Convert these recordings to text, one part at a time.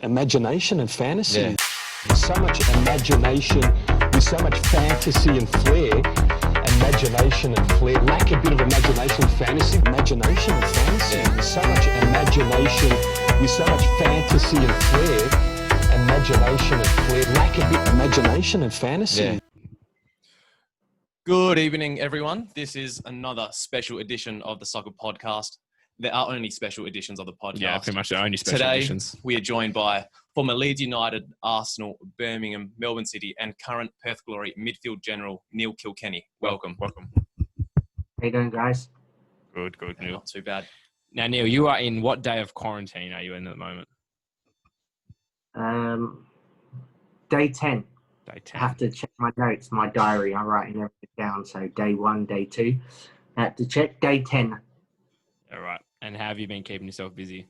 imagination and fantasy. Yeah. There's so much imagination, there's so much fantasy and flair. Imagination and flair. Lack a bit of imagination and fantasy. Imagination and fantasy. Yeah. There's so much imagination, there's so much fantasy and flair. Imagination and flair. Lack a bit of imagination and fantasy. Yeah. Good evening, everyone. This is another special edition of the Soccer Podcast. There are only special editions of the podcast. Yeah, pretty much the only special editions. Today, we are joined by former Leeds United, Arsenal, Birmingham, Melbourne City, and current Perth Glory midfield general, Neil Kilkenny. Welcome. Welcome. How you doing, guys? Good, Neil. Not too bad. Now, Neil, you are in what day of quarantine are you in at the moment? Day 10. Day 10. I have to check my notes, my diary. I'm writing everything down. So day 1, day 2. I have to check day 10. All right. And how have you been keeping yourself busy?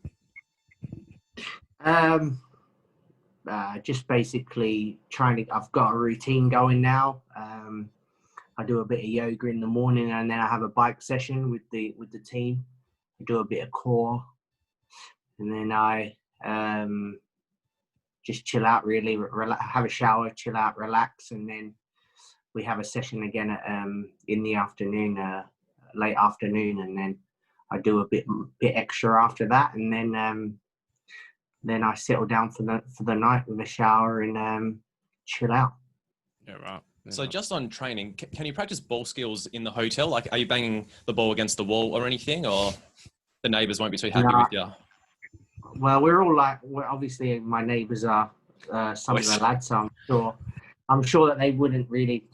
Just basically I've got a routine going now. I do a bit of yoga in the morning, and then I have a bike session with the team. I do a bit of core, and then I just chill out, really, have a shower, chill out, relax, and then we have a session again in the afternoon, late afternoon, and then I do a bit extra after that, and then I settle down for the night with a shower and chill out. Yeah, right. Yeah. So just on training, can you practice ball skills in the hotel? Like, are you banging the ball against the wall or anything, or the neighbours won't be too happy with you? Well, obviously my neighbours are some of the lads, so I'm sure that they wouldn't really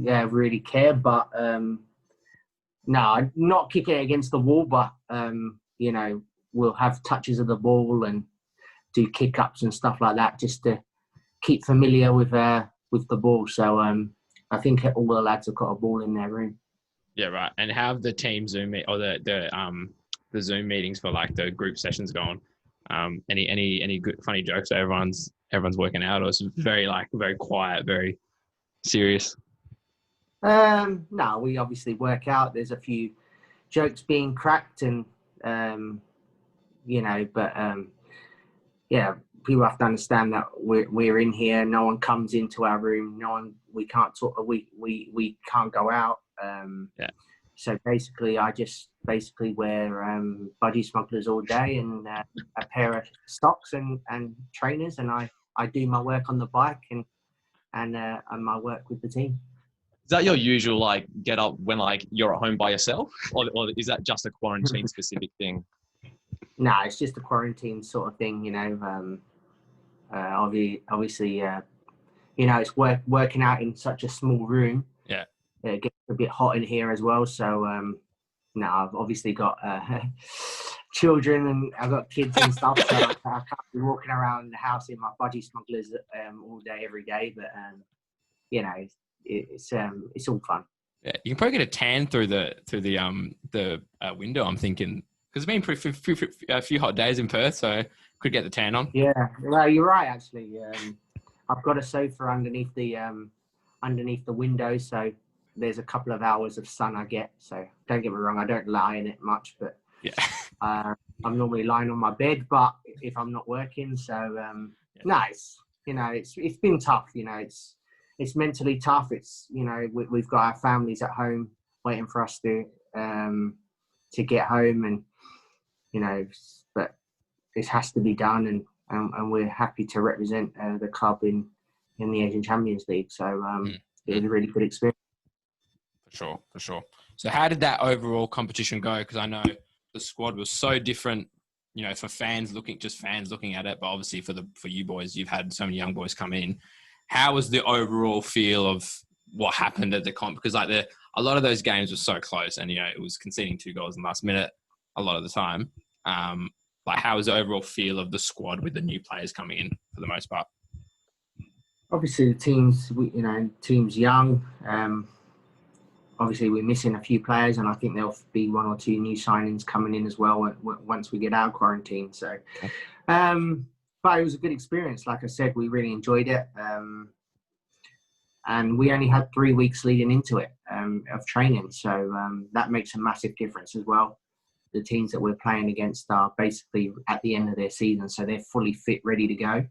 really care, but no, not kick it against the wall, but we'll have touches of the ball and do kick ups and stuff like that, just to keep familiar with the ball. So I think all the lads have got a ball in their room. Yeah, right. And how have the team Zoom or the Zoom meetings for like the group sessions going? Any good funny jokes that everyone's working out, or it's very quiet, very serious? No, we obviously work out. There's a few jokes being cracked, and people have to understand that we're in here. No one comes into our room. We can't talk. We can't go out. So basically, I just wear budgie smugglers all day and a pair of socks and trainers, and I do my work on the bike and my work with the team. Is that your usual get up when you're at home by yourself, or is that just a quarantine specific thing? No, it's just a quarantine sort of thing, obviously, it's working out in such a small room. Yeah. It gets a bit hot in here as well. So, I've obviously got children and I've got kids and stuff. So I can't be walking around the house in my budgie smugglers all day, every day. But, it's all fun. Yeah, you can probably get a tan through the window, I'm thinking. Because it's been a few hot days in Perth, so could get the tan on. Yeah, well, you're right, actually. I've got a sofa underneath the window, so there's a couple of hours of sun I get. So don't get me wrong, I don't lie in it much, but yeah. I'm normally lying on my bed, but if I'm not working, so nice. It's been tough. It's mentally tough. It's we've got our families at home waiting for us to get home, and but it has to be done, and we're happy to represent the club in the Asian Champions League. So it was a really good experience. For sure. So how did that overall competition go? Because I know the squad was so different, for fans looking at it, but obviously for you boys, you've had so many young boys come in. How was the overall feel of what happened at the comp? Because a lot of those games were so close, and it was conceding 2 goals in the last minute a lot of the time. How was the overall feel of the squad with the new players coming in for the most part? Obviously, the team's young. Obviously, we're missing a few players, and I think there'll be 1 or 2 new signings coming in as well once we get out of quarantine. So, but it was a good experience. Like I said, we really enjoyed it. And we only had 3 weeks leading into it of training. So that makes a massive difference as well. the teams that we're playing against are basically at the end of their season, so they're fully fit, ready to go.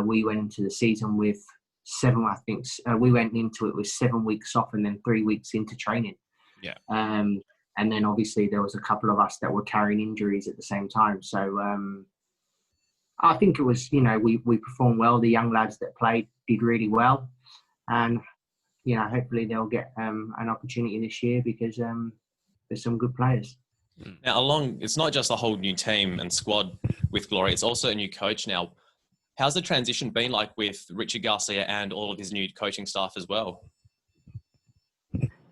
We went into the season with we went into it with 7 weeks off and then 3 weeks into training. Yeah. And then obviously there was a couple of us that were carrying injuries at the same time. So I think it was, we performed well. The young lads that played did really well. And, hopefully they'll get an opportunity this year because there's some good players. Now, it's not just a whole new team and squad with Glory, it's also a new coach now. How's the transition been like with Richard Garcia and all of his new coaching staff as well?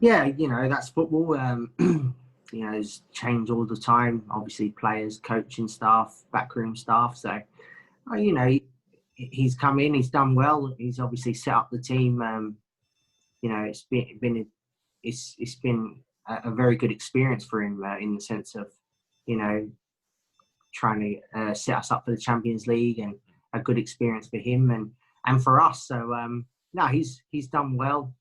Yeah, that's football. It's changed all the time. Obviously, players, coaching staff, backroom staff. So, he's come in, he's done well. He's obviously set up the team. It's been a very good experience for him in the sense of, trying to set us up for the Champions League, and a good experience for him and for us. So, he's done well.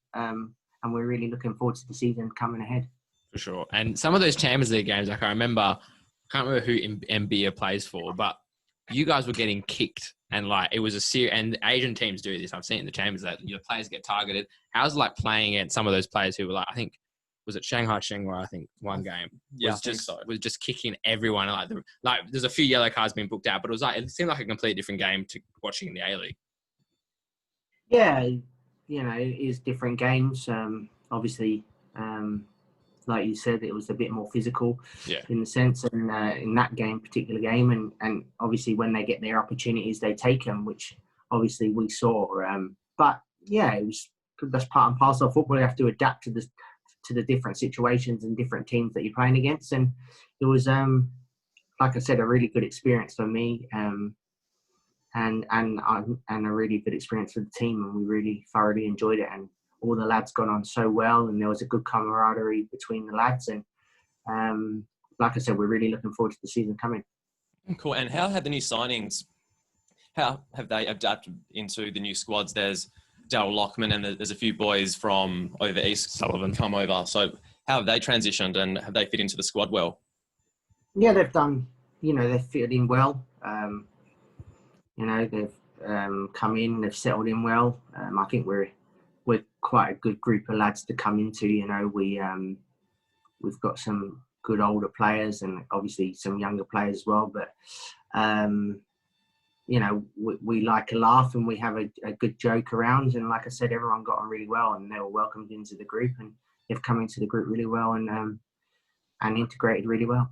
And we're really looking forward to the season coming ahead. For sure. And some of those Champions League games, like I can't remember who Mbia plays for, but you guys were getting kicked, and like it was a serious. And Asian teams do this. I've seen it in the Champions that your players get targeted. How's it like playing against some of those players who were like, I think, was it Shanghai Shenhua? I think one game was just kicking everyone. Like there's a few yellow cards being booked out, but it seemed like a completely different game to watching in the A League. Yeah, it is different games. Obviously, like you said, it was a bit more physical in the sense, and in that particular game, and obviously when they get their opportunities, they take them, which obviously we saw. But yeah, that's part and parcel of football. You have to adapt to the different situations and different teams that you're playing against, and it was, like I said, a really good experience for me. And a really good experience for the team, and we really thoroughly enjoyed it, and all the lads got on so well, and there was a good camaraderie between the lads, and like I said, we're really looking forward to the season coming. Cool. And how have the new signings, how have they adapted into the new squads? There's Darryl Lockman and there's a few boys from over East Sullivan come over. So how have they transitioned and have they fit into the squad well? Yeah, they've done, they've fitted in well. They've come in, they've settled in well. I think we're quite a good group of lads to come into. We've got some good older players and obviously some younger players as well. But we like a laugh and we have a good joke around. And like I said, everyone got on really well, and they were welcomed into the group, and they've come into the group really well and integrated really well.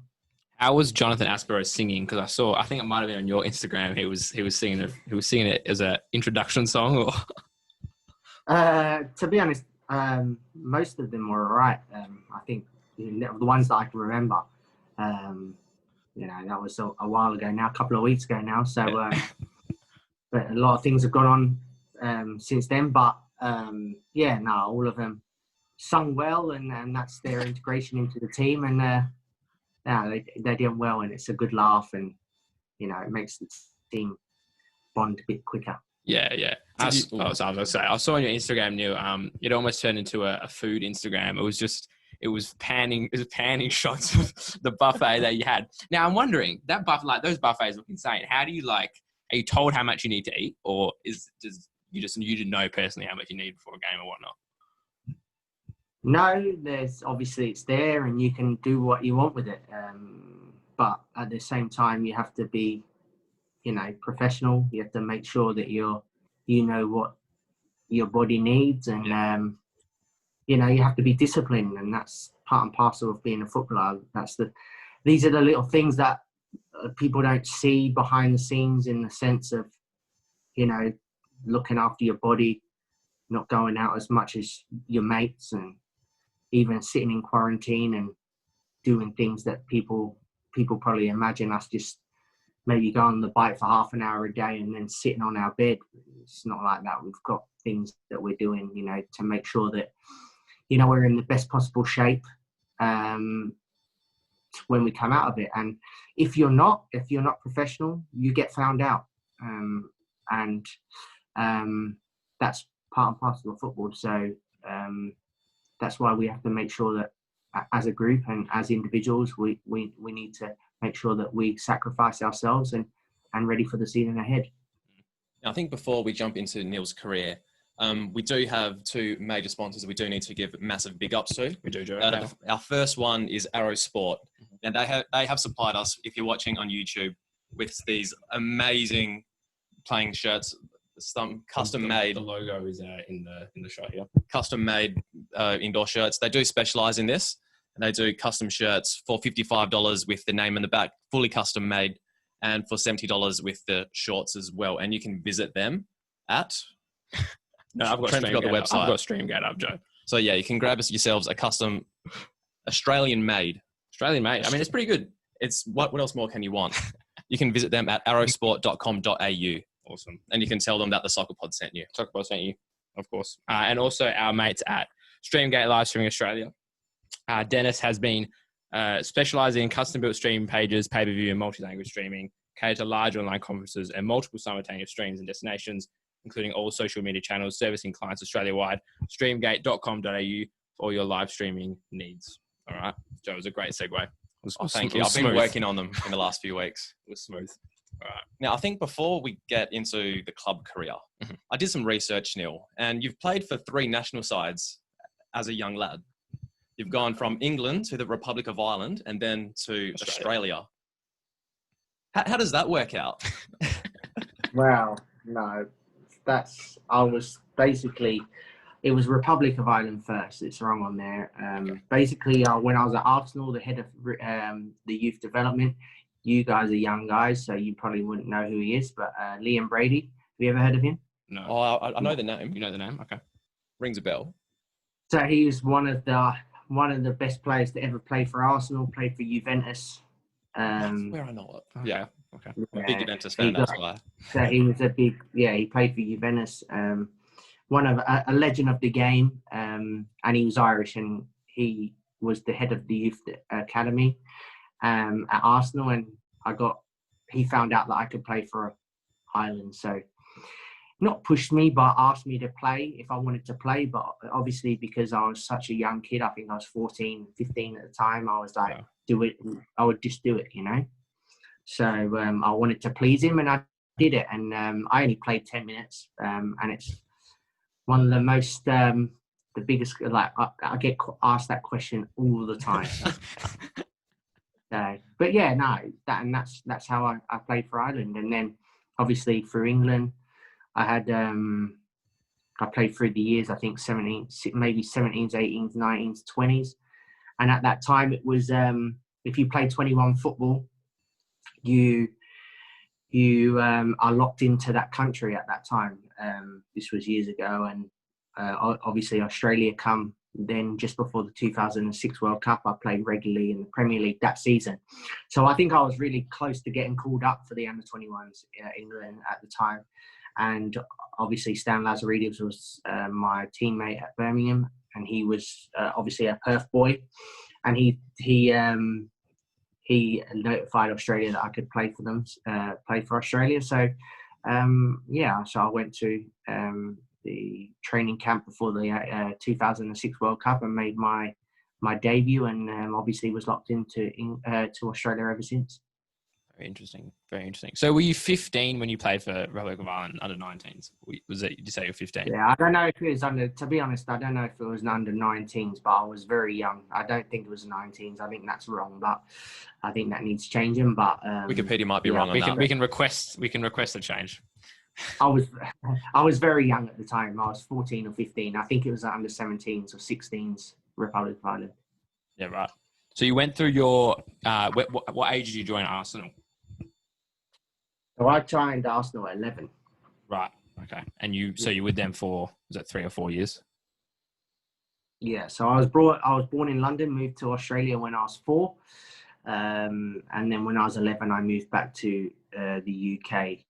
How was Jonathan Aspero singing? Because I think it might have been on your Instagram. He was singing it as an introduction song. Or to be honest, most of them were all right. I think the ones that I can remember. That was a while ago now, a couple of weeks ago now. So, but a lot of things have gone on since then. But all of them sung well, and that's their integration into the team. And they're doing well, and it's a good laugh, and it makes the team bond a bit quicker. Yeah. I was going to say, I saw on your Instagram, Neil, it almost turned into a food Instagram. It was panning shots of the buffet that you had. Now I'm wondering, that buffet, like those buffets look insane. How do you are you told how much you need to eat, or you didn't know personally how much you need before a game or whatnot? No, it's there, and you can do what you want with it. But at the same time, you have to be, professional. You have to make sure that you know what your body needs, and you have to be disciplined, and that's part and parcel of being a footballer. These are the little things that people don't see behind the scenes, in the sense of, looking after your body, not going out as much as your mates, and even sitting in quarantine and doing things that people probably imagine us just maybe go on the bike for half an hour a day and then sitting on our bed. It's not like that. We've got things that we're doing, to make sure that, we're in the best possible shape when we come out of it. And if you're not professional, you get found out. And that's part and parcel of football. So that's why we have to make sure that as a group and as individuals, we need to make sure that we sacrifice ourselves and ready for the season ahead. Now, I think before we jump into Neil's career, we do have two major sponsors that we do need to give massive big ups to. We do, Joe. Our first one is Arrow Sport, and they have supplied us, if you're watching on YouTube, with these amazing playing shirts, some custom made. The logo is in the shot here. Custom made indoor shirts. They do specialize in this, and they do custom shirts for $55 with the name in the back, fully custom made, and for $70 with the shorts as well. And you can visit them at. No, I've got Trent's got the website. I've got Streamgate up, Joe. So yeah, you can grab yourselves a custom Australian made. Australian made. I mean, it's pretty good. It's what else more can you want? You can visit them at arrowsport.com.au. Awesome. And you can tell them that the Soccer Pod sent you. Soccer Pod sent you, of course. And also our mates at Streamgate Live Streaming Australia. Dennis has been specialising in custom-built streaming pages, pay-per-view and multi-language streaming, cater to large online conferences and multiple simultaneous streams and destinations, including all social media channels, servicing clients Australia-wide. Streamgate.com.au for all your live streaming needs. All right. Joe, it was a great segue. Thank you. I've been working on them in the last few weeks. It was smooth. All right. Now, I think before we get into the club career, I did some research, Neil, and you've played for 3 national sides as a young lad. You've gone from England to the Republic of Ireland and then to Australia. How does that work out? Well, no, I was basically, it was Republic of Ireland first. It's wrong on there. Basically, when I was at Arsenal, the head of the youth development, you guys are young guys, so you probably wouldn't know who he is, but Liam Brady, have you ever heard of him? No. Oh, I know the name. You know the name? Okay. Rings a bell. So he was one of the best players to ever play for Arsenal, played for Juventus. That's where I know it. Yeah. Okay. Big Juventus fan, that's why. So he was he played for Juventus. One of a legend of the game, and he was Irish, and he was the head of the youth academy at Arsenal, and he found out that I could play for Ireland, so not pushed me, but asked me to play if I wanted to play. But obviously, because I was such a young kid, I think I was 14, 15 at the time, I was like, do it. I would just do it, So I wanted to please him, and I did it. And I only played 10 minutes, and it's one of the most, the biggest, like, I get asked that question all the time. But yeah, no, that's how I played for Ireland. And then obviously for England, I played through the years, I think 17, maybe 17s, 18s, 19s, 20s. And at that time it was, if you play 21 football, you are locked into that country at that time. This was years ago. And obviously Australia come then just before the 2006 World Cup. I played regularly in the Premier League that season. So I think I was really close to getting called up for the under-21s England at the time. And obviously Stan Lazaridis was my teammate at Birmingham, and he was obviously a Perth boy. And he notified Australia that I could play for them, play for Australia. So so I went to the training camp before the 2006 World Cup and made my debut, and obviously was locked into to Australia ever since. Very interesting. Very interesting. So were you 15 when you played for Republic of Ireland under 19s? Was it, did you say you were 15? Yeah, I don't know if it was to be honest, I don't know if it was under 19s, but I was very young. I don't think it was 19s. I think that's wrong, but I think that needs changing. But Wikipedia might be wrong on that. We can request a change. I was very young at the time. I was 14 or 15. I think it was under 17s or 16s Republic of Ireland. Yeah, right. So you went through your what age did you join Arsenal? So I joined Arsenal at 11. Right. Okay. And you were with them for, was it 3 or 4 years? Yeah. So I was born in London, moved to Australia when I was 4. And then when I was 11, I moved back to the UK.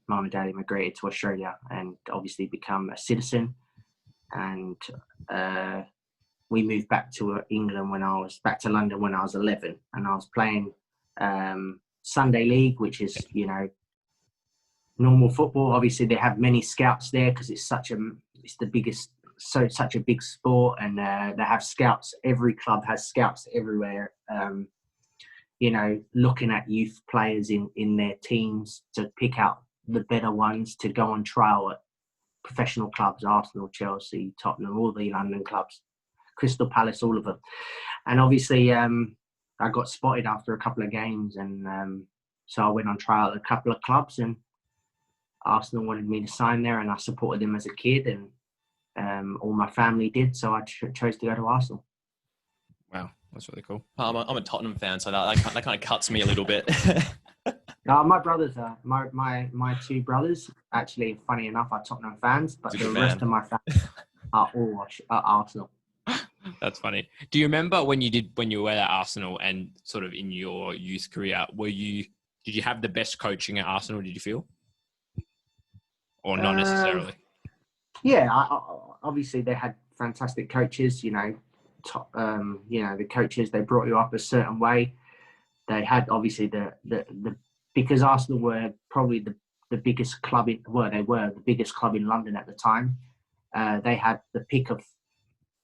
Mum and Dad immigrated to Australia and obviously become a citizen. And we moved back to England back to London when I was 11. And I was playing Sunday League, which is, normal football. Obviously, they have many scouts there because it's the biggest such a big sport, and they have scouts. Every club has scouts everywhere. You know, looking at youth players in their teams to pick out the better ones to go on trial at professional clubs, Arsenal, Chelsea, Tottenham, all the London clubs, Crystal Palace, all of them. And obviously, I got spotted after a couple of games, and so I went on trial at a couple of clubs, and Arsenal wanted me to sign there, and I supported them as a kid, and all my family did, so I chose to go to Arsenal. Wow, that's really cool. I'm a Tottenham fan, so that kind of cuts me a little bit. My brothers are my two brothers. Actually, funny enough, are Tottenham fans, but the rest of my family are all Arsenal. That's funny. Do you remember when you were at Arsenal and sort of in your youth career, did you have the best coaching at Arsenal? Did you feel, or not necessarily? Yeah, obviously they had fantastic coaches. You know, the coaches, they brought you up a certain way. They had obviously because Arsenal were probably the biggest club they were the biggest club in London at the time. They had the pick of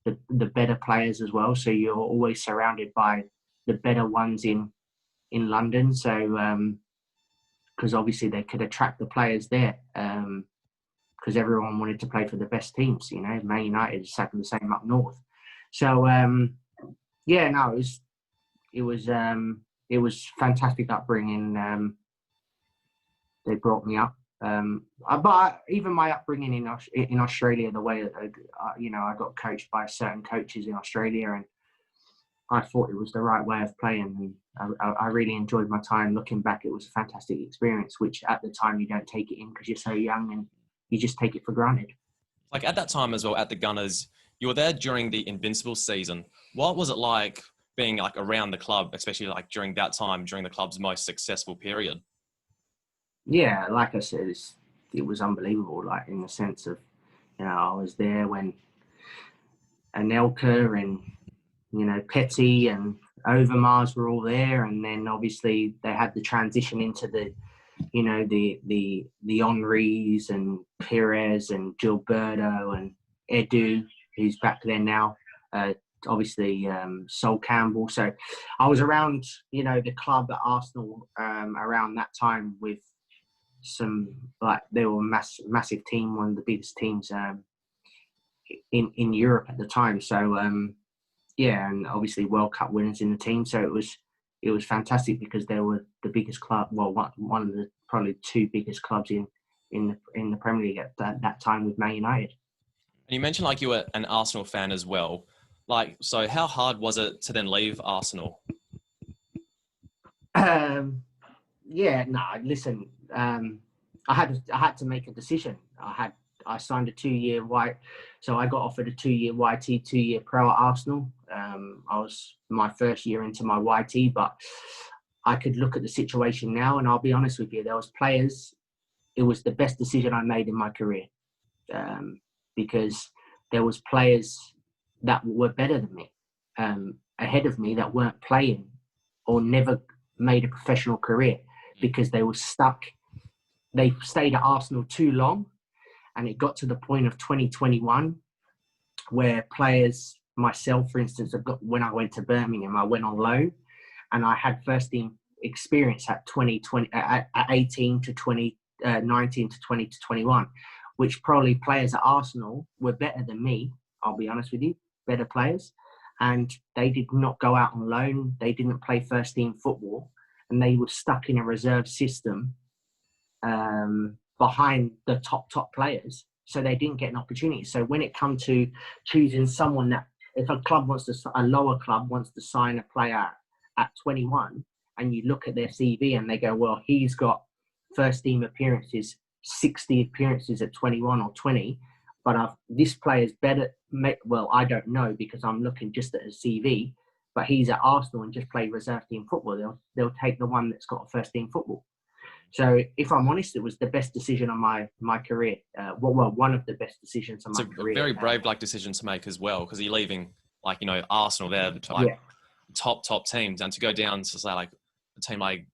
the better players as well. So you're always surrounded by the better ones in London. So because obviously they could attract the players there. Because everyone wanted to play for the best teams. You know, Man United is exactly the same up north. So it was fantastic upbringing. They brought me up, but even my upbringing in Australia, the way that I got coached by certain coaches in Australia, and I thought it was the right way of playing. And I really enjoyed my time. Looking back, it was a fantastic experience, which at the time you don't take it in because you're so young and you just take it for granted. Like at that time as well, at the Gunners, you were there during the Invincible season. What was it like being like around the club, especially like during that time, during the club's most successful period? Yeah, like I said, it was unbelievable. Like in the sense of, you know, I was there when Anelka and, you know, Petty and Overmars were all there, and then obviously they had the transition into the, you know, the Henrys and Perez and Gilberto and Edu, who's back there now. Obviously, Sol Campbell. So I was around, you know, the club at Arsenal around that time with some, like, they were a massive team, one of the biggest teams in Europe at the time. So, and obviously World Cup winners in the team. So it was fantastic because they were the biggest club, well, one of the probably two biggest clubs in the Premier League at that time with Man United. And you mentioned like you were an Arsenal fan as well. Like, so how hard was it to then leave Arsenal? Listen, I had to make a decision. I signed a 2-year so I got offered a 2-year YT, 2-year pro at Arsenal. I was my first year into my YT, but I could look at the situation now, and I'll be honest with you, there was players. It was the best decision I made in my career, because there was players that were better than me, ahead of me, that weren't playing or never made a professional career because they were stuck. They stayed at Arsenal too long, and it got to the point of 2021 where players, myself, for instance, when I went to Birmingham, I went on loan, and I had first team experience at 18 to 20, 19 to 20 to 21, which probably players at Arsenal were better than me. I'll be honest with you, better players, and they did not go out on loan. They didn't play first team football, and they were stuck in a reserve system behind the top players. So they didn't get an opportunity. So when it comes to choosing someone that, if a lower club wants to sign a player at 21, and you look at their CV and they go, well, he's got first team appearances, 60 appearances at 21 or 20, but this player's better. Well, I don't know because I'm looking just at his CV, but he's at Arsenal and just played reserve team football. They'll take the one that's got first team football. So if I'm honest, it was the best decision of my career. One of the best decisions of my career. It's a very brave decision to make as well, because you're leaving, like, you know, Arsenal, they're like top teams, and to go down to say like a team like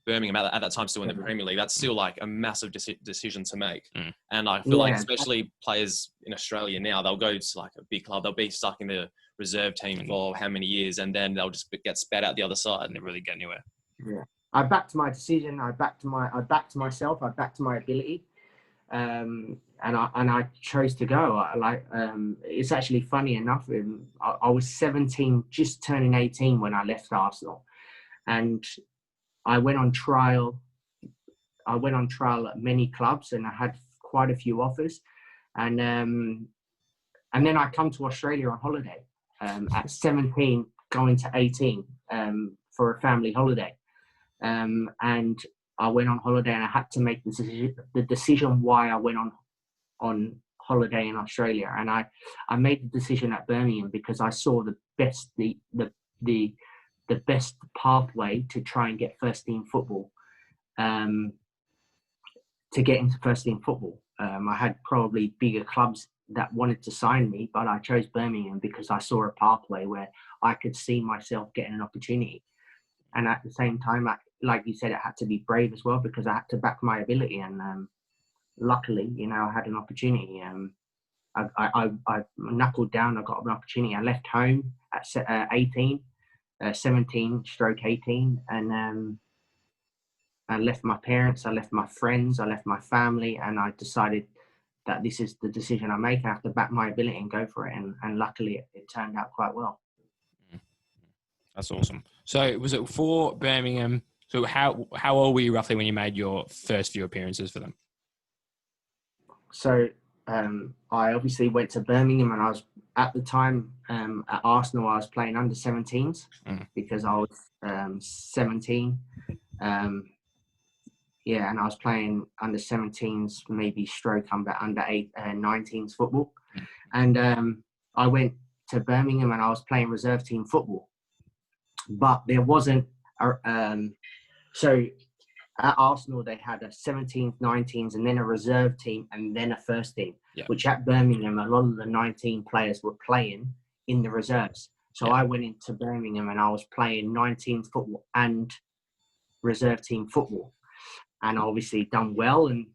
Birmingham at that time still in the Premier League, that's still like a massive decision to make. Mm. And I feel like Yeah. especially players in Australia now, they'll go to like a big club, they'll be stuck in the reserve team for how many years, and then they'll just get spat out the other side and they really get anywhere. Yeah, I backed my decision. I backed myself. I backed my ability, and I chose to go. It's actually funny enough. I was 17, just turning 18 when I left Arsenal, and I went on trial. At many clubs, and I had quite a few offers, and then I come to Australia on holiday at 17, going to 18 for a family holiday. And I went on holiday, and I had to make the decision why I went on holiday in Australia. And I made the decision at Birmingham because I saw the best pathway to try and get first team football. To get into first team football, I had probably bigger clubs that wanted to sign me, but I chose Birmingham because I saw a pathway where I could see myself getting an opportunity. And at the same time, like you said, it had to be brave as well because I had to back my ability. And luckily, I had an opportunity. I knuckled down. I got an opportunity. I left home at 17/18, and I left my parents. I left my friends. I left my family, and I decided that this is the decision I make. I have to back my ability and go for it. And luckily, it turned out quite well. That's awesome. So was it for Birmingham? So how old were you roughly when you made your first few appearances for them? So I obviously went to Birmingham, and I was at the time at Arsenal. I was playing under 17s because I was 17. And I was playing under 17s, maybe stroke under 19s football. And I went to Birmingham, and I was playing reserve team football. But there wasn't so at Arsenal they had a 17s, 19s, and then a reserve team, and then a first team. Yeah. Which at Birmingham, a lot of the 19 players were playing in the reserves. So I went into Birmingham, and I was playing 19s football and reserve team football, and obviously done well, and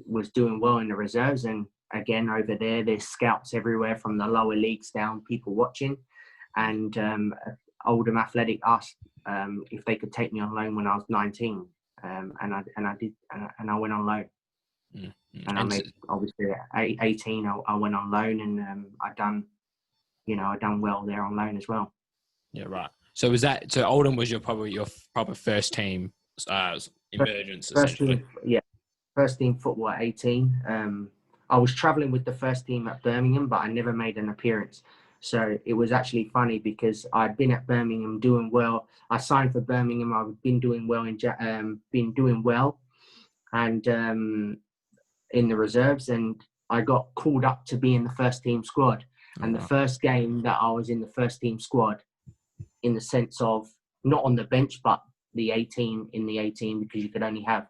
was doing well in the reserves. And again, over there's scouts everywhere from the lower leagues down, people watching. And Oldham Athletic asked if they could take me on loan when I was 19, and I did, and I went on loan. And I made, obviously at 18, I went on loan, and I done well there on loan as well. Yeah, right. So was that Oldham was your proper first team emergence? First team football at 18. I was travelling with the first team at Birmingham, but I never made an appearance. So it was actually funny because I'd been at Birmingham doing well. I signed for Birmingham. I've been doing well and in the reserves, and I got called up to be in the first team squad. And the first game that I was in the first team squad, in the sense of not on the bench, but the 18 because you could only have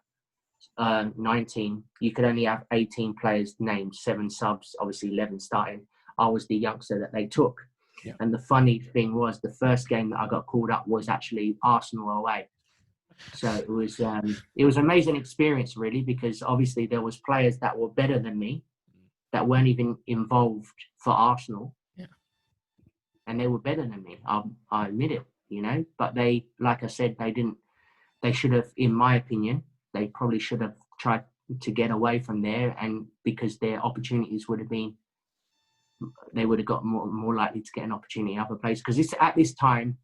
19. You could only have 18 players named, 7 subs, obviously 11 starting. I was the youngster that they took. Yeah. And the funny thing was, the first game that I got called up was actually Arsenal away. So it was an amazing experience, really, because obviously there was players that were better than me that weren't even involved for Arsenal. Yeah. And they were better than me. I admit it, but they, like I said, they should have, in my opinion, they probably should have tried to get away from there, and because their opportunities would have been, they would have got more likely to get an opportunity in other places. Because at this time,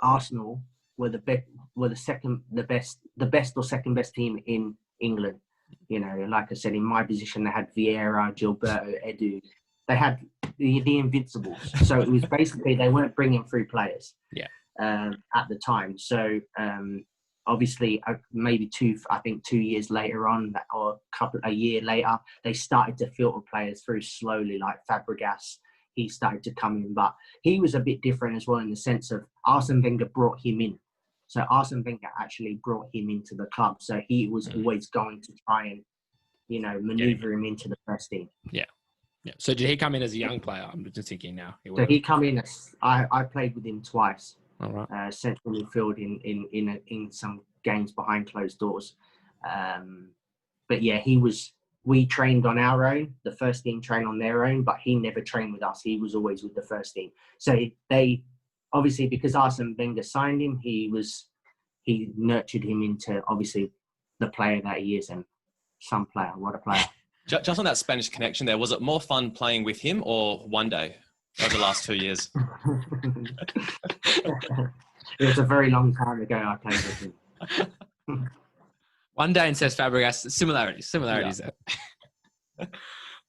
Arsenal were the best or second best team in England. Like I said, in my position, they had Vieira, Gilberto, Edu. They had the Invincibles. So it was basically they weren't bringing through players. Yeah. At the time. So obviously, maybe 2 years later on, or a year later, they started to filter players through slowly, like Fabregas. He started to come in, but he was a bit different as well in the sense of Arsene Wenger brought him in. So Arsene Wenger actually brought him into the club. So he was always going to try and, maneuver him into the first team. Yeah. Yeah. So did he come in as a young player? I'm just thinking now. So he come in as, I played with him twice. All right. central midfield in some games behind closed doors. But yeah, we trained on our own. The first team trained on their own, but he never trained with us. He was always with the first team. So they obviously, because Arsene Wenger signed him, he nurtured him into obviously the player that he is, and some player. What a player! Just on that Spanish connection there, was it more fun playing with him or one day over the last 2 years? It was a very long time ago I played with him. One day in Cesc Fabregas, similarities there.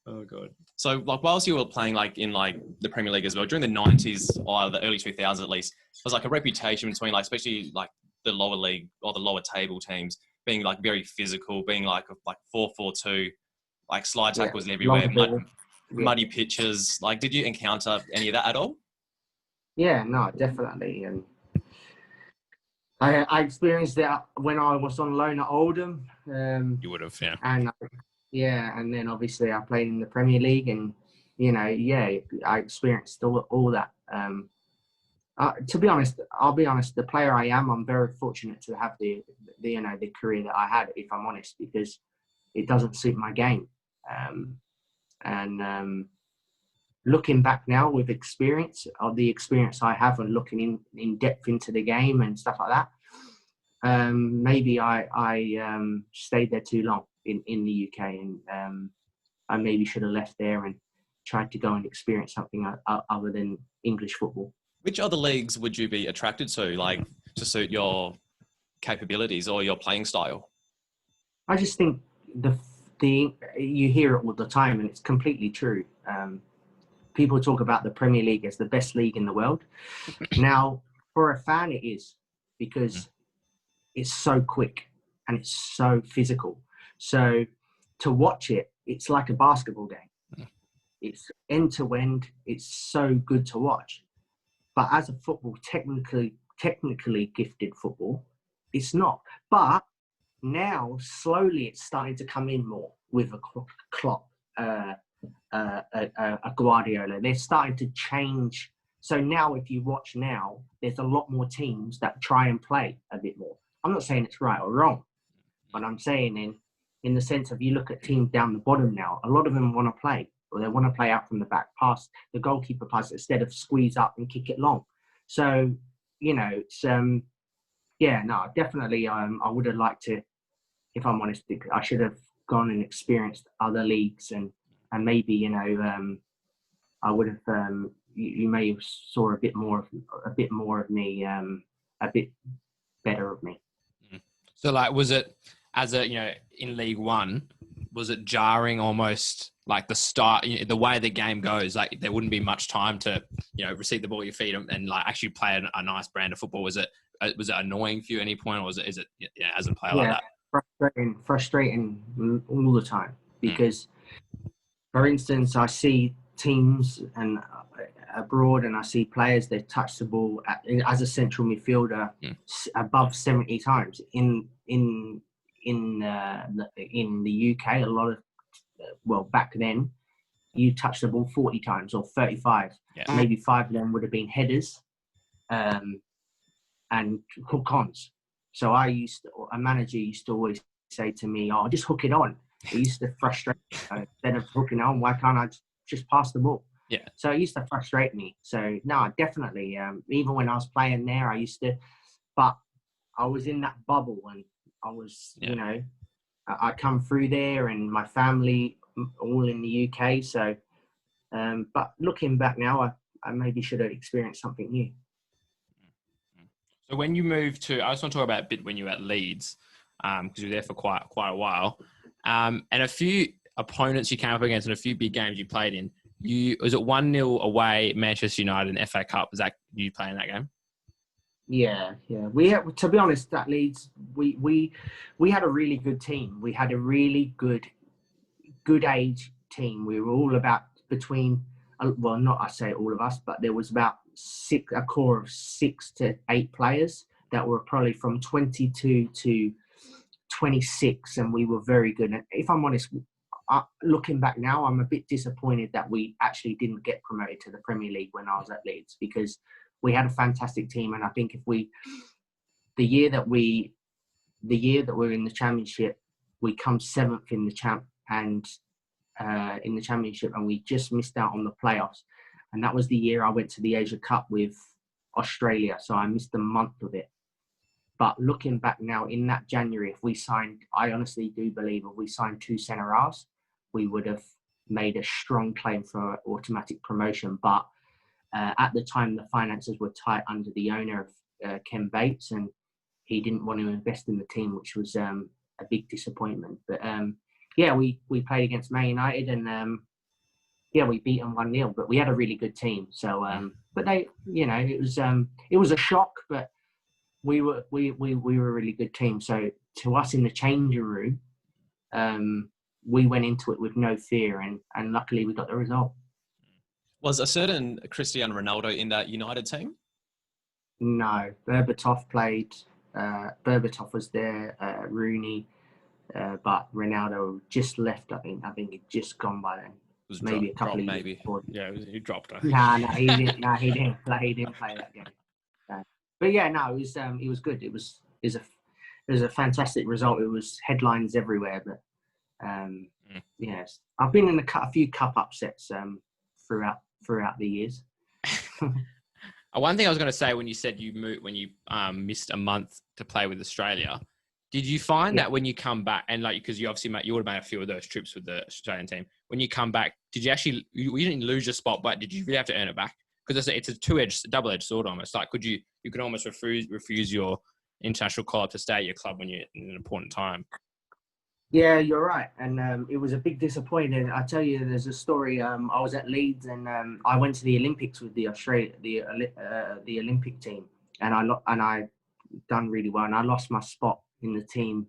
Oh god. So like whilst you were playing like in like the Premier League as well, during the 90s or the early 2000s at least, there was like a reputation between like especially like the lower league or the lower table teams being like very physical, being like 4-4-2, like slide tackles everywhere, muddy pitches. Like, did you encounter any of that at all? Yeah, no, definitely. And I experienced that when I was on loan at Oldham. You would have, yeah. And then obviously I played in the Premier League, and I experienced all that. To be honest, I'll be honest. The player I am, I'm very fortunate to have the career that I had. If I'm honest, because it doesn't suit my game. Looking back now with experience of the experience I have and looking in depth into the game and stuff like that, maybe I stayed there too long in the UK, and I maybe should have left there and tried to go and experience something other than English football. Which other leagues would you be attracted to, like to suit your capabilities or your playing style? I just think you hear it all the time, and it's completely true. People talk about the Premier League as the best league in the world. Now, for a fan, it is, because it's so quick and it's so physical. So to watch it, it's like a basketball game. It's end to end. It's so good to watch. But as a football, technically gifted football, it's not. But now, slowly, it's starting to come in more with a Klopp, a Guardiola. They're starting to change. So now, if you watch now, there's a lot more teams that try and play a bit more. I'm not saying it's right or wrong, but I'm saying in the sense of, you look at teams down the bottom now, a lot of them want to play, or they want to play out from the back, pass the goalkeeper pass instead of squeeze up and kick it long. So, it's definitely. I would have liked to, if I'm honest, I should have gone and experienced other leagues, and maybe I would have. You may have saw a bit more of me, a bit better of me. So, like, was it as in League One? Was it jarring almost, like the start, the way the game goes? Like, there wouldn't be much time to receive the ball at your feet and like actually play a nice brand of football. Was it annoying for you at any point, or is it as a player like that? Frustrating all the time, because, for instance, I see teams and abroad, and I see players, they touch the ball as a central midfielder above 70 times. In the UK, a lot of back then, you touch the ball 40 times or 35. Yeah. Maybe 5 of them would have been headers and hook-ons. So a manager used to always say to me, "Oh, just hook it on." It used to frustrate me. Instead of hooking on, why can't I just pass the ball? Yeah. So it used to frustrate me. So no, definitely. Even when I was playing there, but I was in that bubble, and I was, I come through there, and my family all in the UK. So, but looking back now, I maybe should have experienced something new. So when you moved to, I just want to talk about a bit when you were at Leeds, because you were there for quite a while, and a few opponents you came up against and a few big games you played in. Was it 1-0 away Manchester United in the FA Cup? Was that you playing that game? Yeah. We had, to be honest, at Leeds, we had a really good team. We had a really good age team. We were all about between, well, not I say all of us, but there was about a core of 6 to 8 players that were probably from 22 to 26, and we were very good. And if I'm honest, looking back now, I'm a bit disappointed that we actually didn't get promoted to the Premier League when I was at Leeds, because we had a fantastic team, and I think the year that we're in the championship, we come 7th in the championship, and we just missed out on the playoffs. And that was the year I went to the Asia Cup with Australia, so I missed a month of it. But looking back now, in that January, I honestly do believe if we signed 2 centre-halves, we would have made a strong claim for automatic promotion. But at the time, the finances were tight under the owner of Ken Bates, and he didn't want to invest in the team, which was a big disappointment. But we played against Man United, and we beat them 1-0. But we had a really good team. So, but it was a shock, but we were a really good team. So to us in the changing room, we went into it with no fear, and luckily we got the result. Was a certain Cristiano Ronaldo in that United team? No, Berbatov played. Berbatov was there. Rooney, but Ronaldo just left. I think he'd just gone by then. Was maybe a couple of years maybe. before. Yeah, he dropped. I think. He didn't. No, he didn't play. He didn't play that game. But yeah, no, it was good. It was a fantastic result. It was headlines everywhere. But yes, I've been in a few cup upsets throughout the years. One thing I was going to say, when you said when you missed a month to play with Australia, did you find that when you come back, and because you obviously you would have made a few of those trips with the Australian team, when you come back, did you actually you didn't lose your spot, but did you really have to earn it back? Because it's a double-edged sword almost. Like you could almost refuse your international call-up to stay at your club when you're in an important time. Yeah, you're right, and it was a big disappointment. I tell you, there's a story. I was at Leeds, and I went to the Olympics with the Olympic team, and I done really well, and I lost my spot in the team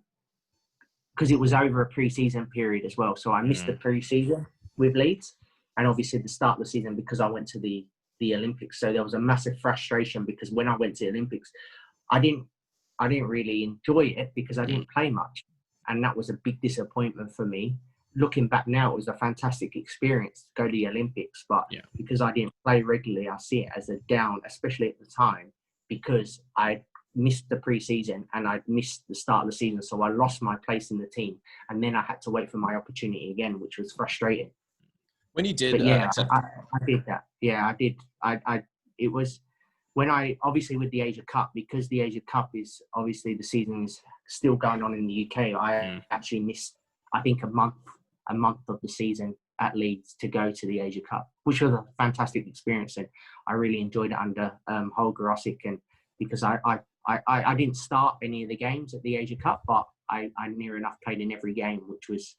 because it was over a pre-season period as well. So I missed the pre-season with Leeds, and obviously the start of the season because I went to the Olympics. So there was a massive frustration because when I went to the Olympics, I didn't really enjoy it because I didn't play much. And that was a big disappointment for me. Looking back now, it was a fantastic experience to go to the Olympics. But because I didn't play regularly, I see it as a down, especially at the time, because I missed the pre-season and I missed the start of the season. So I lost my place in the team. And then I had to wait for my opportunity again, which was frustrating. When you did, I did that. Yeah, I did. It was when obviously with the Asia Cup, because the Asia Cup is obviously the season is still going on in the UK. I actually missed, I think, a month of the season at Leeds to go to the Asia Cup, which was a fantastic experience, and I really enjoyed it under Holger Osick, and because I didn't start any of the games at the Asia Cup, but I near enough played in every game, which was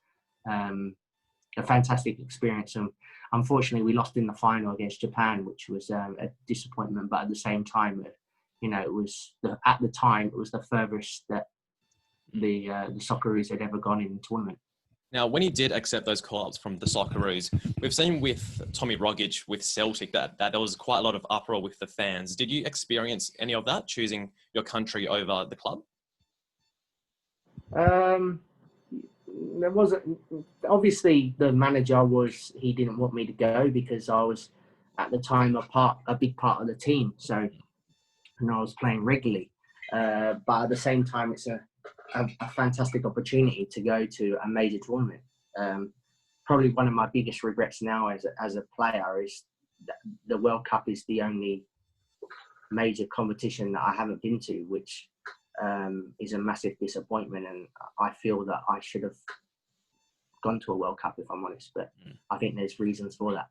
a fantastic experience. And unfortunately, we lost in the final against Japan, which was a disappointment. But at the same time, it was at the time it was the furthest that the Socceroos had ever gone in the tournament. Now, when he did accept those call-ups from the Socceroos, we've seen with Tommy Rogic with Celtic that there was quite a lot of uproar with the fans. Did you experience any of that, choosing your country over the club? There wasn't. Obviously, the manager he didn't want me to go because I was at the time a big part of the team. So, and I was playing regularly. But at the same time, it's a fantastic opportunity to go to a major tournament. Probably one of my biggest regrets now as a player is that the World Cup is the only major competition that I haven't been to, which is a massive disappointment. And I feel that I should have gone to a World Cup, if I'm honest. But I think there's reasons for that.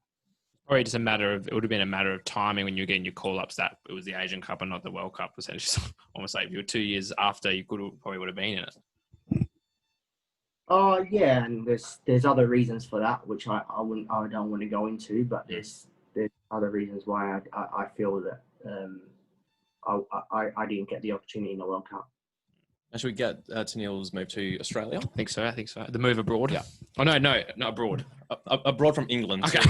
Or just it would have been a matter of timing when you were getting your call-ups that it was the Asian Cup and not the World Cup, essentially. Almost like if you were 2 years after, you probably would have been in it. Oh, yeah, and there's other reasons for that, which I don't want to go into, but there's other reasons why I feel that I didn't get the opportunity in the World Cup. Should we get Tennille's move to Australia? I think so. The move abroad? Yeah. Oh, no, not abroad. Abroad from England. Okay.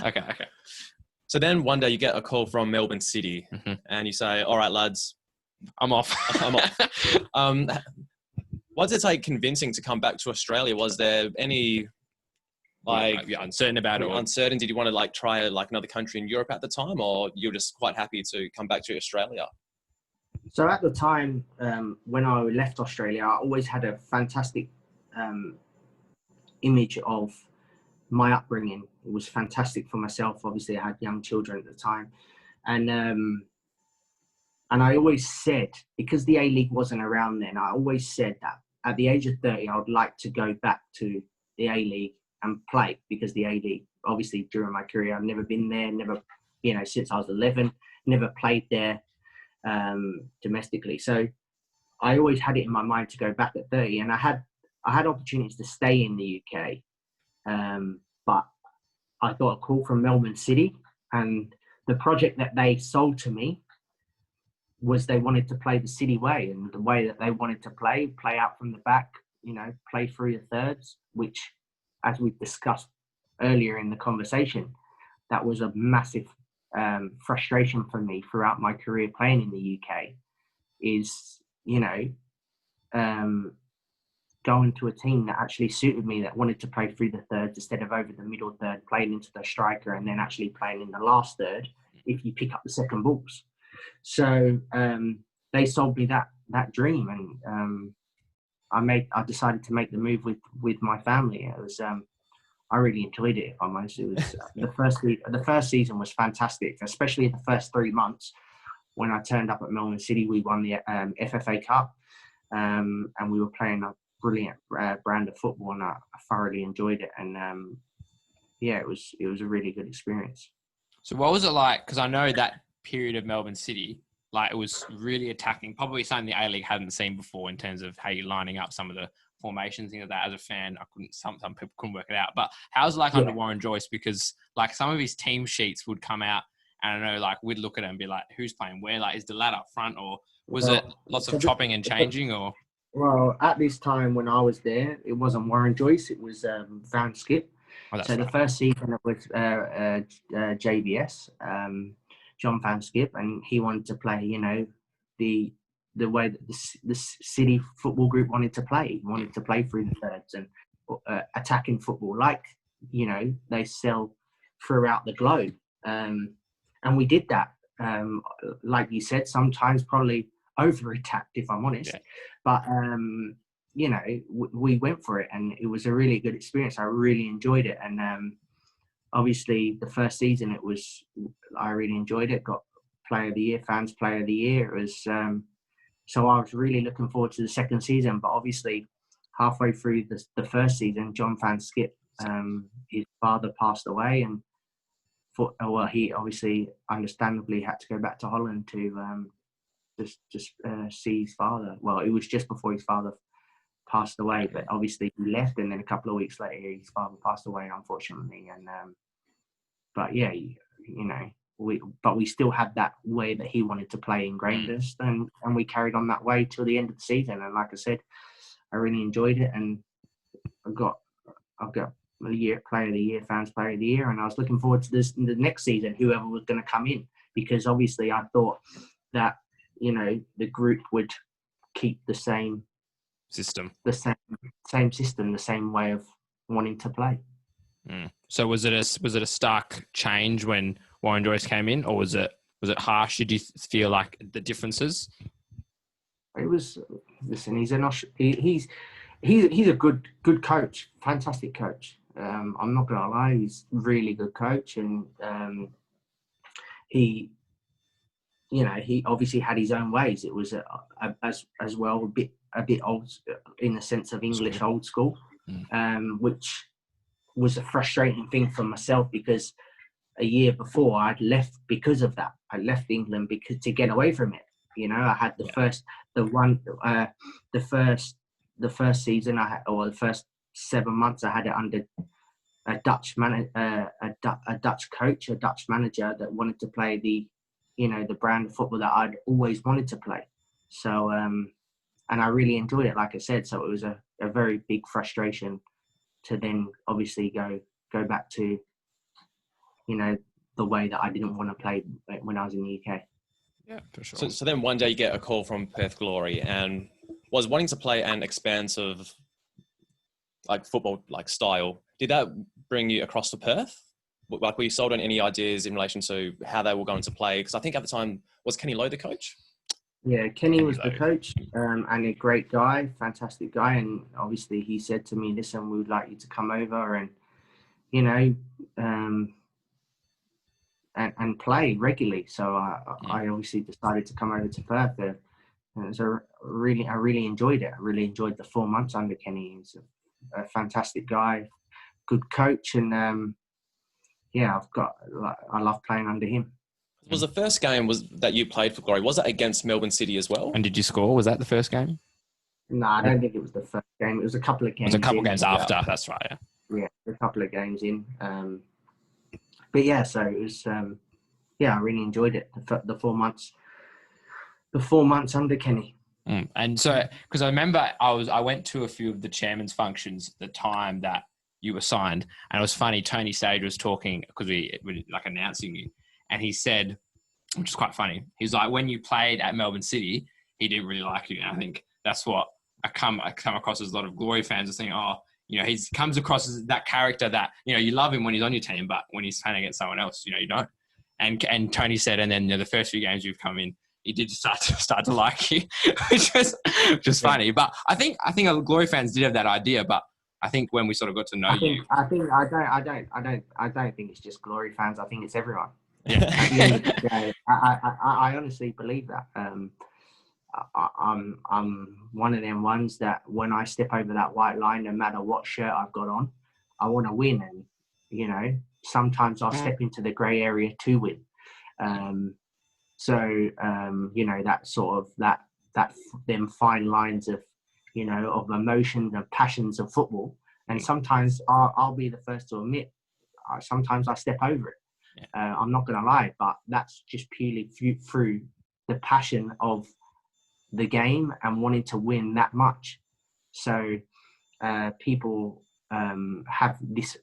Okay. So then one day you get a call from Melbourne City and you say, all right, lads, I'm off. What did it take convincing to come back to Australia? Was there any Like, you're uncertain about it? Or... uncertain? Did you want to like try like another country in Europe at the time, or you're just quite happy to come back to Australia? So at the time, when I left Australia, I always had a fantastic image of my upbringing. It was fantastic for myself. Obviously, I had young children at the time, and I always said, because the A-League wasn't around then, I always said that at the age of 30, I would like to go back to the A-League and play, because the A-League, obviously during my career, I've never been there, never, since I was 11, never played there domestically. So I always had it in my mind to go back at 30, and I had opportunities to stay in the UK, but I got a call from Melbourne City, and the project that they sold to me was they wanted to play the City way, and the way that they wanted to play out from the back, play through the thirds, which, as we've discussed earlier in the conversation, that was a massive frustration for me throughout my career playing in the UK, is, going to a team that actually suited me, that wanted to play through the thirds instead of over the middle third, playing into the striker, and then actually playing in the last third if you pick up the second balls. So they sold me that dream, and I decided to make the move with my family. It was I really enjoyed it, if I'm honest. It was the first season was fantastic, especially the first 3 months. When I turned up at Melbourne City, we won the FFA Cup, and we were playing a brilliant brand of football, and I thoroughly enjoyed it. And it was a really good experience. So what was it like? Because I know that period of Melbourne City, like, it was really attacking, probably something the A-League hadn't seen before in terms of how you're lining up some of the formations, things like that. As a fan, some people couldn't work it out. But how was it like under Warren Joyce? Because like some of his team sheets would come out, and I know, like, we'd look at it and be like, who's playing where? Like, is the lad up front, or was it lots of chopping and changing? Or well, at this time when I was there, it wasn't Warren Joyce, it was Van Skip. So the first season it was JVS, John Van Skip, and he wanted to play, the way that the City football group wanted to play. He wanted to play through the thirds and attacking football, like, they sell throughout the globe. And we did that. Like you said, sometimes probably over-attacked, if I'm honest. Yeah. But, we went for it, and it was a really good experience. I really enjoyed it. And obviously, the first season, I really enjoyed it. Got Player of the Year, Fans Player of the Year. It was, so I was really looking forward to the second season. But obviously, halfway through the first season, John Van Skip, his father passed away, and he obviously, understandably, had to go back to Holland to just see his father. Well, it was just before his father passed away, but obviously he left, and then a couple of weeks later, his father passed away, unfortunately. And but yeah, we still had that way that he wanted to play ingrained us, and we carried on that way till the end of the season. And like I said, I really enjoyed it, and I've got the Player of the Year, Fans Player of the Year, and I was looking forward to the next season, whoever was going to come in, because obviously I thought that the group would keep the same system, the same way of wanting to play. So was it a stark change when Warren Joyce came in, or was it harsh? Did you feel like the differences? It was. Listen, he's a good coach, fantastic coach. I'm not gonna lie, he's a really good coach, and he obviously had his own ways. It was as well a bit old in the sense of English old school, which was a frustrating thing for myself, because a year before I'd left because of that. I left England to get away from it. I had the first season the first 7 months I had it under a Dutch coach, a Dutch manager that wanted to play the brand of football that I'd always wanted to play. So, and I really enjoyed it, like I said. So it was a very big frustration to then obviously go back to, the way that I didn't want to play when I was in the UK. Yeah, for sure. So then one day you get a call from Perth Glory, and was wanting to play an expansive like football like style. Did that bring you across to Perth? Like, were you sold on any ideas in relation to how they were going to play? Because I think at the time, was Kenny Lowe the coach? Yeah, Kenny was the Lowe. coach, and a great guy, fantastic guy. And obviously, he said to me, "Listen, we would like you to come over and, you know, and play regularly." So I obviously decided to come over to Perth. And it was I really enjoyed it. I really enjoyed the 4 months under Kenny. He's a fantastic guy, good coach, and yeah, I love playing under him. Was the first game that you played for Glory? Was it against Melbourne City as well? And did you score? Was that the first game? No, I don't think it was the first game. It was a couple of games. It was a couple games after. Yeah. That's right. Yeah, a couple of games in. But yeah, so it was. Yeah, I really enjoyed it. The 4 months. The 4 months under Kenny. And so, because I remember I went to a few of the chairman's functions at the time that you were signed, and it was funny. Tony Sage was talking because we were like announcing you, and he said, which is quite funny. He's like, when you played at Melbourne City, he didn't really like you. And I think that's what I come across as a lot of Glory fans are saying, oh, you know, he comes across as that character that, you know, you love him when he's on your team, but when he's playing against someone else, you know, you don't. And Tony said, and then, you know, the first few games you've come in, he did start to like you, which was funny. But I think Glory fans did have that idea, but I think when we sort of got to know you, I don't think it's just Glory fans. I think it's everyone. Yeah. At the end of the day, I honestly believe that. I'm one of them ones that when I step over that white line, no matter what shirt I've got on, I want to win. And, you know, sometimes I'll step into the grey area to win. You know, that sort of, that them fine lines of, you know, of emotions and passions of football. And sometimes I'll be the first to admit, sometimes I step over it. I'm not going to lie, but that's just purely through the passion of the game and wanting to win that much. So people have this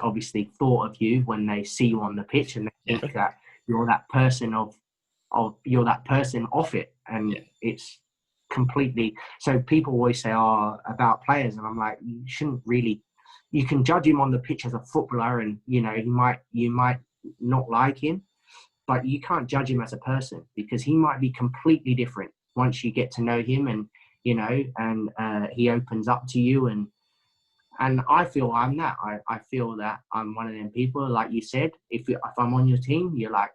obviously thought of you when they see you on the pitch, and they think that you're that person you're that person off it, and it's completely. So people always say, "Oh, about players," and I'm like, you shouldn't really. You can judge him on the pitch as a footballer, and you know you might not like him, but you can't judge him as a person, because he might be completely different once you get to know him, and you know, and he opens up to you, and I feel I'm that. I feel that I'm one of them people, like you said. If I'm on your team, you're like,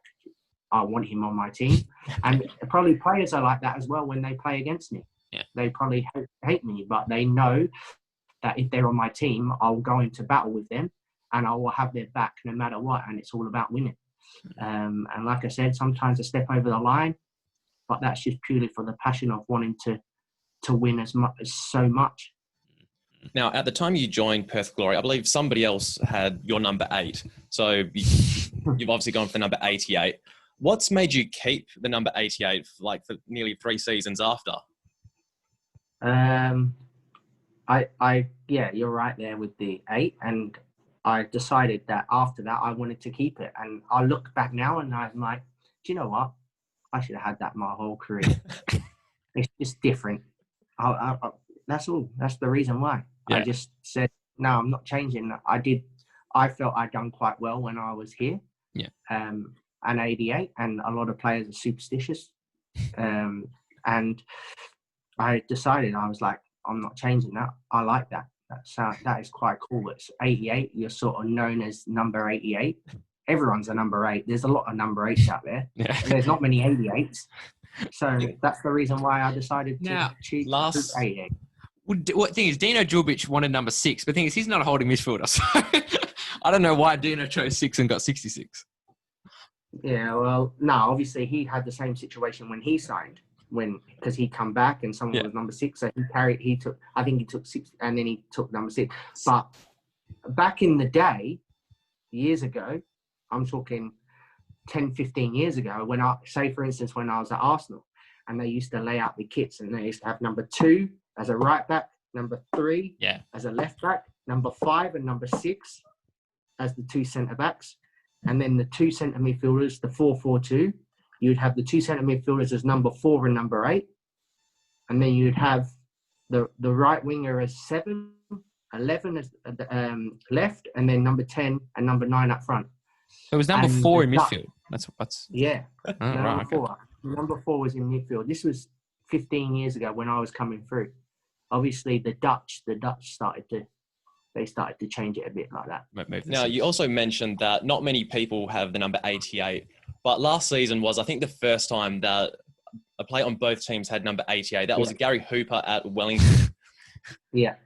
I want him on my team, and probably players are like that as well when they play against me. Yeah. They probably hate me, but they know that if they're on my team, I'll go into battle with them, and I will have their back no matter what, and it's all about winning. And like I said, sometimes I step over the line, but that's just purely for the passion of wanting to win so much. Now, at the time you joined Perth Glory, I believe somebody else had your number 8. So you've obviously gone for number 88. What's made you keep the number 88 for nearly 3 seasons after? Yeah, you're right there with the 8, and I decided that after that I wanted to keep it. And I look back now and I'm like, do you know what? I should have had that my whole career. It's just different. That's all. That's the reason why. Yeah. I just said, no, I'm not changing. I felt I'd done quite well when I was here. Yeah. And 88, and a lot of players are superstitious. And I decided, I was like, I'm not changing that. I like that. That is quite cool. It's 88. You're sort of known as number 88. Everyone's a number 8. There's a lot of number 8s out there. Yeah. There's not many 88s. So that's the reason why I decided to choose 88. What thing is, Dino Djurbic wanted number 6, but the thing is, he's not a holding midfielder. So I don't know why Dino chose 6 and got 66. Yeah, well, no, obviously he had the same situation when he signed, because he come back and someone was number 6, so he took 6, and then he took number 6. But back in the day, years ago, I'm talking 10, 15 years ago, when for instance, when I was at Arsenal, and they used to lay out the kits, and they used to have number 2 as a right back, number 3 as a left back, number 5 and number 6 as the 2 centre backs, and then the 2 centre midfielders, the 4-4-2. You'd have the 2 centre midfielders as number 4 and number 8, and then you'd have the right winger as 7, 11 left, and then number 10 and number 9 up front. So it was number And 4 in the Dutch- midfield. That's Yeah, oh, number right. Okay. 4. Number 4 was in midfield. This was 15 years ago when I was coming through. Obviously, the Dutch started to change it a bit like that. Move the Now, six. you also mentioned that not many people have the number 88, but last season was, I think, the first time that a player on both teams had number 88. That was Gary Hooper at Wellington. Yeah.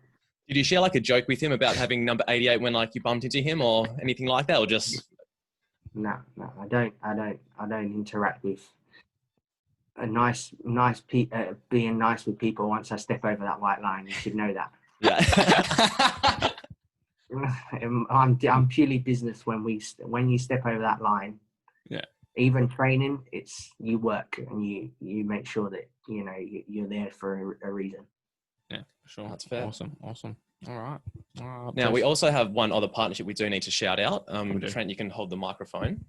Did you share like a joke with him about having number 88 when like you bumped into him or anything like that, or just? No, I don't interact with being nice with people once I step over that white line. You should know that. Yeah. I'm purely business when you step over that line. Yeah. Even training, it's you work and you make sure that you're there for a reason. Yeah, for sure. That's fair. Awesome. All right. Now, we also have one other partnership we do need to shout out. We do. Trent, you can hold the microphone.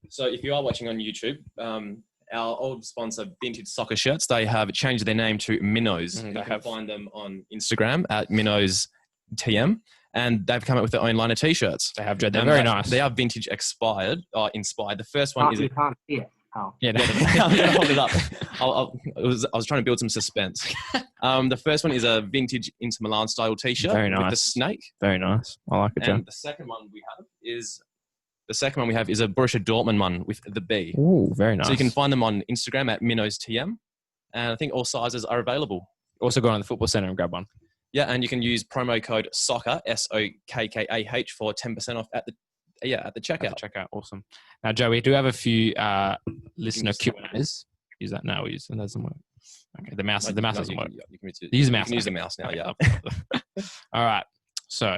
So if you are watching on YouTube, our old sponsor, Vintage Soccer Shirts, they have changed their name to Minnows. Mm, You they can have. find them on Instagram at Minnows TM, and they've come up with their own line of T-shirts. They have, Joe. They're And very nice. They are vintage inspired. The first one is... You can't see it. Oh. Yeah, I'm going to hold it up. I was trying to build some suspense. The first one is a vintage Inter Milan style T-shirt Very with the nice. snake. very nice. I like it, Joe. And the second one we have is a Borussia Dortmund one with the B. Ooh, very nice. So you can find them on Instagram at Minnows TM, and I think all sizes are available. also go on the football center and grab one. Yeah, and you can use promo code SOCKER SOKKAH for 10% off at the checkout. At the checkout. Awesome. Now, Joe, we do have a few listener just- Q&As. Use that now. It doesn't work. Okay, the mouse doesn't work. You can Use the mouse. use the mouse now. Yeah. All right. So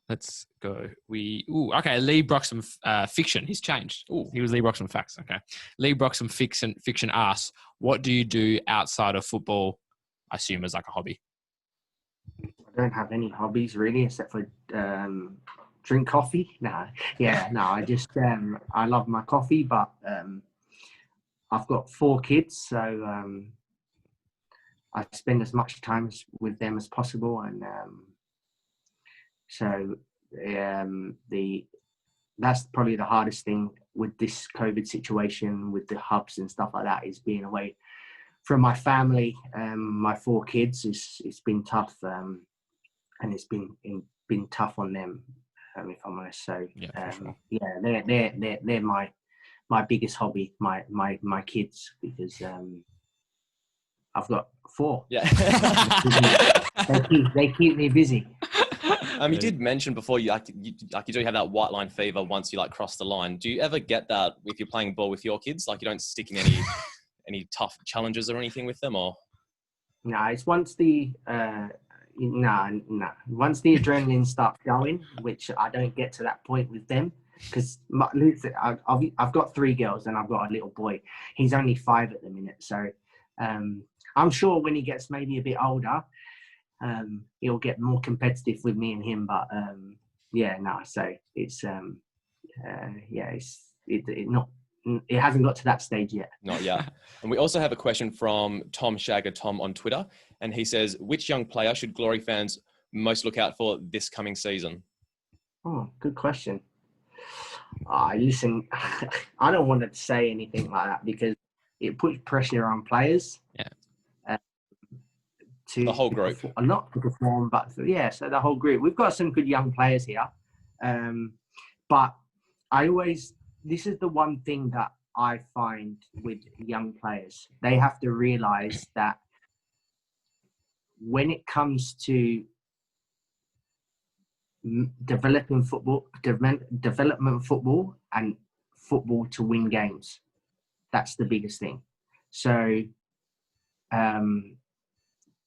let's go. Okay. Lee Broxham fiction. He's changed. He was Lee Broxham facts. Okay. Lee Broxham fiction asks, what do you do outside of football? I assume as like a hobby. I don't have any hobbies really, except for drink coffee. I just I love my coffee, but I've got 4 kids, so I spend as much time with them as possible, and that's probably the hardest thing with this COVID situation, with the hubs and stuff like that, is being away from my family. My 4 kids, it's been tough, and it's been tough on them, if I'm honest. So Yeah, for sure. yeah, they're my biggest hobby, my kids, because I've got 4. Yeah. They keep me busy. You did mention before you do have that white line fever once you like cross the line. Do you ever get that if you're playing ball with your kids? Like you don't stick in any tough challenges or anything with them, or? No, it's once the once the adrenaline starts going, which I don't get to that point with them, because I've got 3 girls and I've got a little boy. He's only 5 at the minute, so I'm sure when he gets maybe a bit older, he'll get more competitive with me and him. But so it's it hasn't got to that stage yet. Not yet. And we also have a question from Tom Shagger Tom on Twitter, and he says, which young player should Glory fans most look out for this coming season? Oh, good question. Listen, I don't want to say anything like that because it puts pressure on players. Yeah. The whole group. Not to perform, but so the whole group. We've got some good young players here. But this is the one thing that I find with young players. They have to realise that when it comes to development football and football to win games, that's the biggest thing. So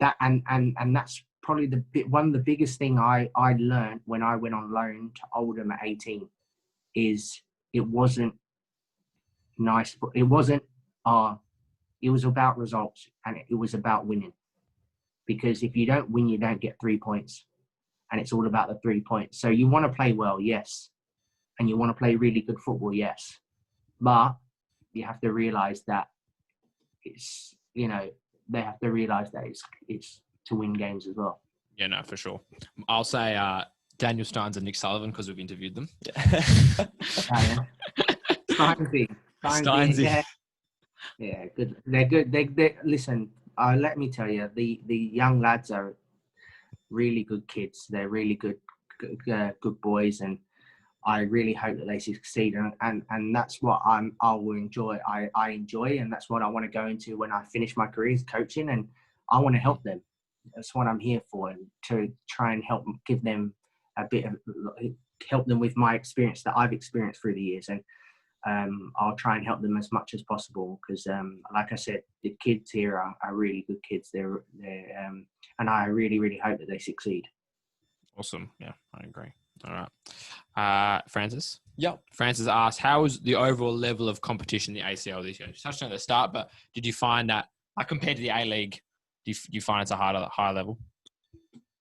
that and that's probably one of the biggest thing I learned when I went on loan to Oldham at 18 is it wasn't nice, but it was about results, and it was about winning. Because if you don't win, you don't get 3 points, and it's all about the 3 points. So you want to play well, yes, and you want to play really good football, yes, but you have to realise that they have to realise that it's to win games as well. Yeah, no, for sure. I'll say Daniel Steins and Nick Sullivan because we've interviewed them. Steinsy. Yeah, good. They're good. They listen. Let me tell you, the young lads are really good kids. They're really good boys, and I really hope that they succeed. And that's what I will enjoy. I enjoy, and that's what I want to go into when I finish my career is coaching, and I want to help them. That's what I'm here for, and to try and give them a bit of help them with my experience that I've experienced through the years, and I'll try and help them as much as possible because, like I said, the kids here are really good kids. They're and I really, really hope that they succeed. Awesome. Yeah, I agree. All right. Francis? Yep. Francis asked, how was the overall level of competition in the ACL this year? You touched on it at the start, but did you find that, like compared to the A-League, do you find it's a higher level?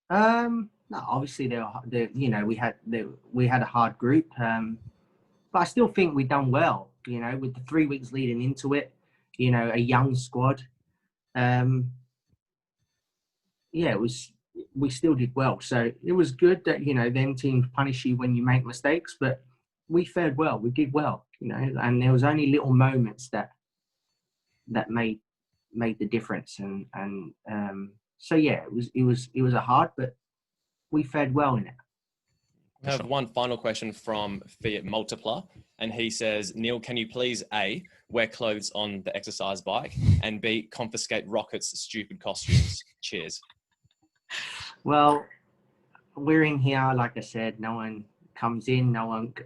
No, obviously we had a hard group, but I still think we've done well. With the 3 weeks leading into it, a young squad. We still did well. So it was good that them teams punish you when you make mistakes, but we fared well. We did well, and there was only little moments that made the difference, and so yeah, it was a hard, but we fared well in it. I have one final question from Fiat Multipler, and he says, Neil, can you please A, wear clothes on the exercise bike, and B, confiscate Rocket's stupid costumes? Cheers. Well, we're in here, like I said, no one comes in,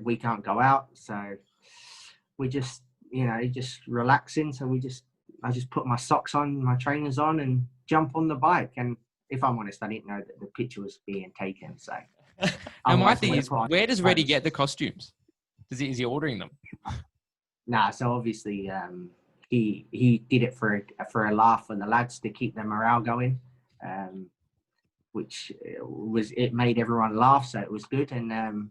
we can't go out, so we just relaxing. So I just put my socks on, my trainers on, and jump on the bike. And if I'm honest, I didn't know that the picture was being taken. So, and my thing is, where does Reddy get the costumes? Is he ordering them? Nah, so obviously he did it for a laugh for the lads to keep their morale going, which it made everyone laugh, so it was good. And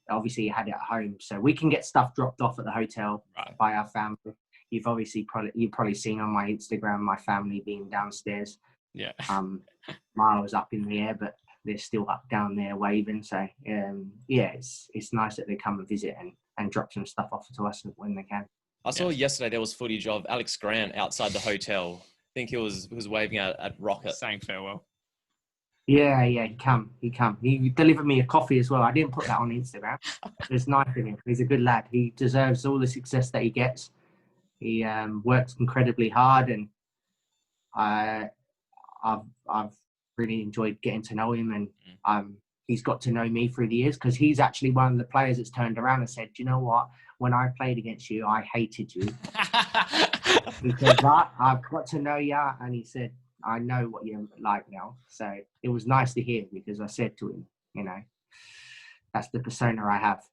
obviously he had it at home, so we can get stuff dropped off at the hotel by our family. You've probably seen on my Instagram my family being downstairs. Yeah. Miles up in the air, but they're still up down there waving. So yeah, it's nice that they come and visit and drop some stuff off to us when they can. I saw yesterday there was footage of Alex Grant outside the hotel. I think he was waving at Rocket, saying farewell. Yeah, he come. He delivered me a coffee as well. I didn't put that on Instagram. It's nice of him. He's a good lad. He deserves all the success that he gets. He works incredibly hard, and I've really enjoyed getting to know him, and he's got to know me through the years, because he's actually one of the players that's turned around and said, "Do you know what? When I played against you, I hated you." He said, "But I've got to know you," and he said, "I know what you're like now." So it was nice to hear, because I said to him, that's the persona I have.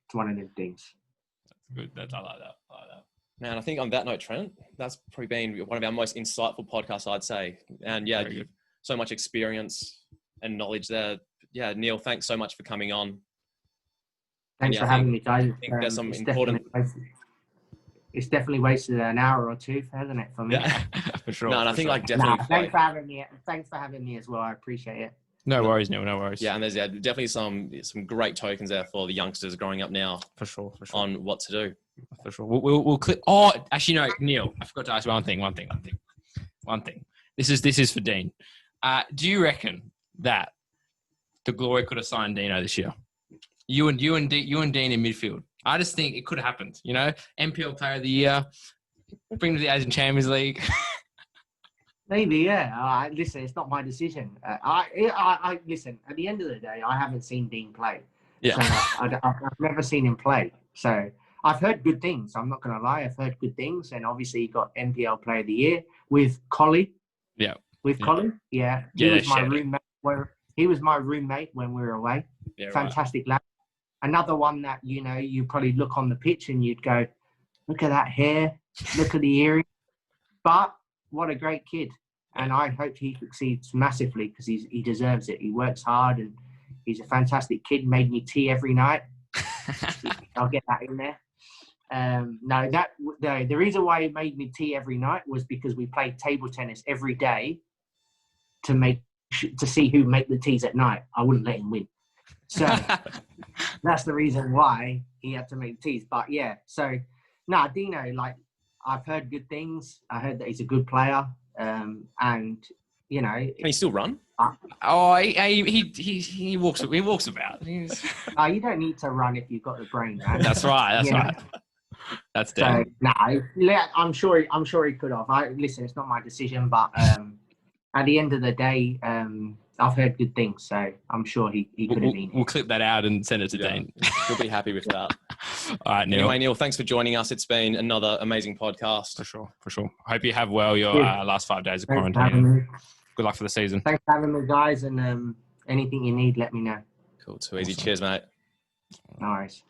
It's one of them things. Good. I like that. Man, I think on that note, Trent, that's probably been one of our most insightful podcasts, I'd say. And yeah, so much experience and knowledge there. Yeah, Neil, thanks so much for coming on. Thanks for having me, guys. I think there's some important... It's definitely wasted an hour or two, hasn't it, for me? Yeah, for sure. No, and I think definitely... Thanks for having me. Thanks for having me as well. I appreciate it. No worries, Neil. No worries. Yeah, and there's definitely some great tokens there for the youngsters growing up now. For sure. On what to do. For sure. We'll click. Oh, actually, no, Neil. I forgot to ask one thing. This is for Dean. Do you reckon that the Glory could have signed Dino this year? You and Dean in midfield. I just think it could have happened. NPL Player of the Year, bring them to the Asian Champions League. Maybe, yeah. Listen, it's not my decision. I listen. At the end of the day, I haven't seen Dean play. Yeah, so I've never seen him play. So I've heard good things. I'm not going to lie. I've heard good things, and obviously he got NPL Player of the Year with Collie. Yeah, Collie. Yeah, he was my roommate. He was my roommate when we were away. Yeah, fantastic lad. Another one that you probably look on the pitch and you'd go, look at that hair, look at the earring, but what a great kid. And I hope he succeeds massively, because he deserves it. He works hard, and he's a fantastic kid. Made me tea every night. I'll get that in there. The reason why he made me tea every night was because we played table tennis every day to see who make the tees at night. I wouldn't let him win. So that's the reason why he had to make the tees. But yeah, so Dino, like, I've heard good things. I heard that he's a good player, and you know, Can he still run? Oh, he walks about. He's... you don't need to run if you've got the brain, man. That's right. That's right. That's So damn. I'm sure he could have. Listen, it's not my decision, but at the end of the day, I've heard good things, so I'm sure he could have been. We'll clip that out and send it to Yeah. Dean. He'll be happy with that. All right, Neil. Anyway, Neil, thanks for joining us. It's been another amazing podcast. For sure. I hope you have well your last 5 days of Thanks for quarantine. having me. Good luck for the season. Thanks for having me, guys, and anything you need, let me know. Cool. Too easy. Awesome. Cheers, mate. No worries.